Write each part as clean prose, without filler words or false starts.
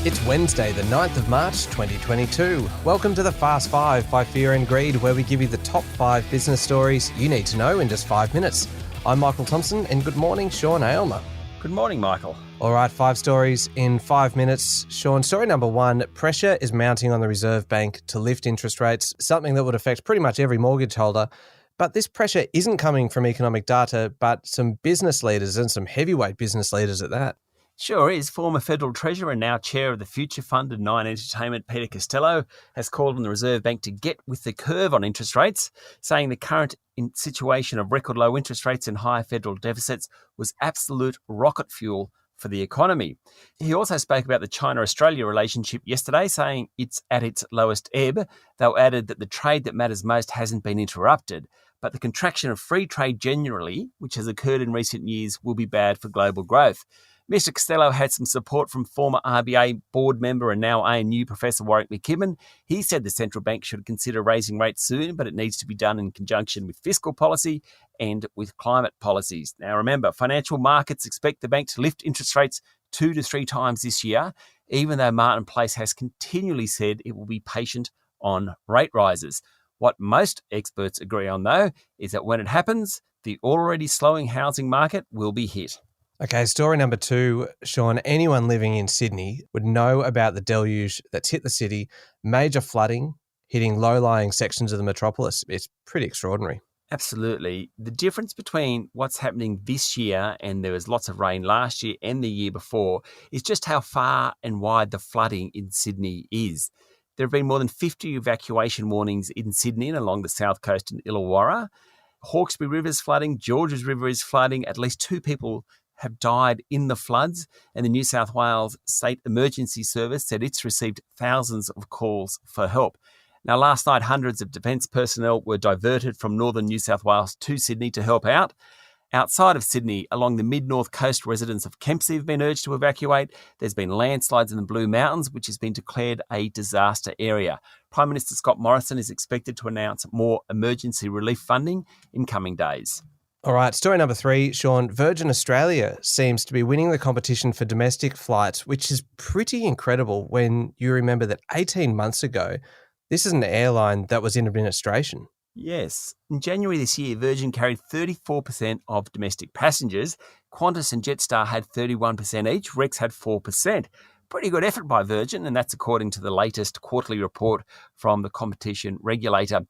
It's Wednesday, the 9th of March, 2022. Welcome to the Fast 5 by Fear and Greed, where we give you the top 5 business stories you need to know in just 5 minutes. I'm Michael Thompson, and good morning, Sean Aylmer. Good morning, Michael. All right, 5 stories in 5 minutes. Sean, story number 1, pressure is mounting on the Reserve Bank to lift interest rates, something that would affect pretty much every mortgage holder. But this pressure isn't coming from economic data, but some business leaders and some heavyweight business leaders at that. Sure is. Former Federal Treasurer and now Chair of the Future Fund and Nine Entertainment, Peter Costello, has called on the Reserve Bank to get with the curve on interest rates, saying the current situation of record low interest rates and high federal deficits was absolute rocket fuel for the economy. He also spoke about the China-Australia relationship yesterday, saying it's at its lowest ebb, though added that the trade that matters most hasn't been interrupted. But the contraction of free trade generally, which has occurred in recent years, will be bad for global growth. Mr. Costello had some support from former RBA board member and now ANU Professor Warwick McKibben. He said the central bank should consider raising rates soon, but it needs to be done in conjunction with fiscal policy and with climate policies. Now remember, financial markets expect the bank to lift interest rates 2 to 3 times this year, even though Martin Place has continually said it will be patient on rate rises. What most experts agree on, though, is that when it happens, the already slowing housing market will be hit. Okay, story number 2, Sean. Anyone living in Sydney would know about the deluge that's hit the city, major flooding hitting low-lying sections of the metropolis. It's pretty extraordinary. Absolutely. The difference between what's happening this year, and there was lots of rain last year and the year before, is just how far and wide the flooding in Sydney is. There have been more than 50 evacuation warnings in Sydney and along the south coast in Illawarra. Hawkesbury River is flooding, Georges River is flooding. At least 2 people have died in the floods, and the New South Wales State Emergency Service said it's received thousands of calls for help. Now, last night, hundreds of defence personnel were diverted from northern New South Wales to Sydney to help out. Outside of Sydney, along the mid-north coast, residents of Kempsey have been urged to evacuate. There's been landslides in the Blue Mountains, which has been declared a disaster area. Prime Minister Scott Morrison is expected to announce more emergency relief funding in coming days. All right, story number 3, Sean. Virgin Australia seems to be winning the competition for domestic flights, which is pretty incredible when you remember that 18 months ago, this is an airline that was in administration. Yes. In January this year, Virgin carried 34% of domestic passengers. Qantas and Jetstar had 31% each. Rex had 4%. Pretty good effort by Virgin, and that's according to the latest quarterly report from the competition regulator.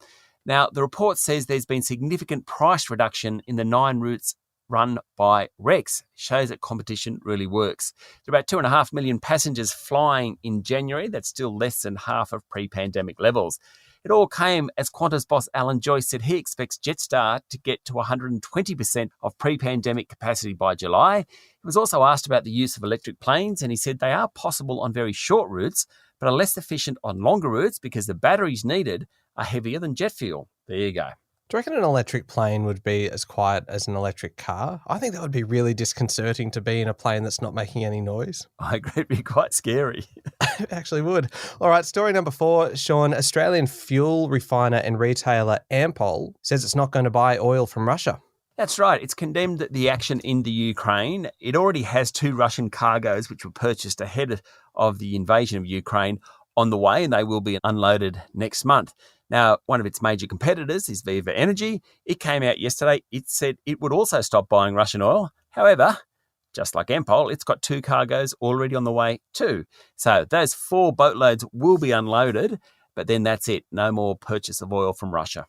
Now, the report says there's been significant price reduction in the 9 routes run by Rex. Shows that competition really works. There are about 2.5 million passengers flying in January. That's still less than half of pre-pandemic levels. It all came as Qantas boss Alan Joyce said he expects Jetstar to get to 120% of pre-pandemic capacity by July. He was also asked about the use of electric planes, and he said they are possible on very short routes, but are less efficient on longer routes because the batteries needed are heavier than jet fuel. There you go. Do you reckon an electric plane would be as quiet as an electric car? I think that would be really disconcerting to be in a plane that's not making any noise. I agree, it'd be quite scary. It actually would. All right, story number 4, Sean. Australian fuel refiner and retailer Ampol says it's not going to buy oil from Russia. That's right. It's condemned the action in the Ukraine. It already has 2 Russian cargoes which were purchased ahead of the invasion of Ukraine on the way, and they will be unloaded next month. Now, one of its major competitors is Viva Energy. It came out yesterday. It said it would also stop buying Russian oil. However, just like Ampol, it's got 2 cargoes already on the way too. So those 4 boatloads will be unloaded, but then that's it. No more purchase of oil from Russia.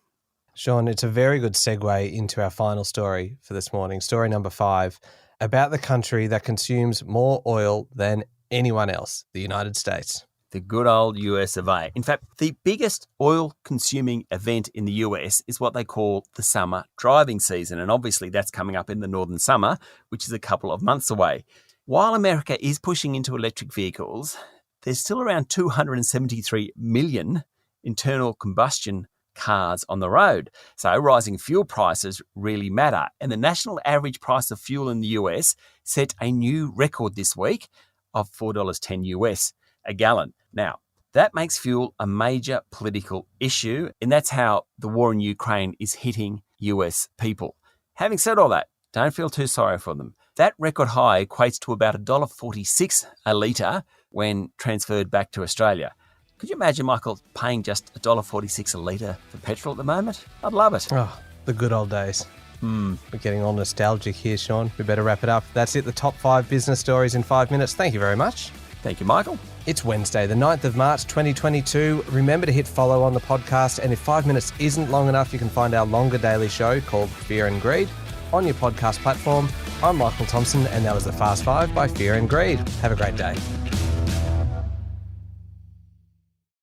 Sean, it's a very good segue into our final story for this morning. Story number 5, about the country that consumes more oil than anyone else, the United States. The good old US of A. In fact, the biggest oil-consuming event in the US is what they call the summer driving season. And obviously that's coming up in the northern summer, which is a couple of months away. While America is pushing into electric vehicles, there's still around 273 million internal combustion cars on the road. So rising fuel prices really matter. And the national average price of fuel in the US set a new record this week of $4.10 US a gallon. Now, that makes fuel a major political issue, and that's how the war in Ukraine is hitting US people. Having said all that, don't feel too sorry for them. That record high equates to about $1.46 a litre when transferred back to Australia. Could you imagine, Michael, paying just $1.46 a litre for petrol at the moment? I'd love it. Oh, the good old days. We're getting all nostalgic here, Sean. We better wrap it up. That's it, the top 5 business stories in 5 minutes. Thank you very much. Thank you, Michael. It's Wednesday, the 9th of March, 2022. Remember to hit follow on the podcast, and if 5 minutes isn't long enough, you can find our longer daily show called Fear and Greed on your podcast platform. I'm Michael Thompson, and that was the Fast 5 by Fear and Greed. Have a great day.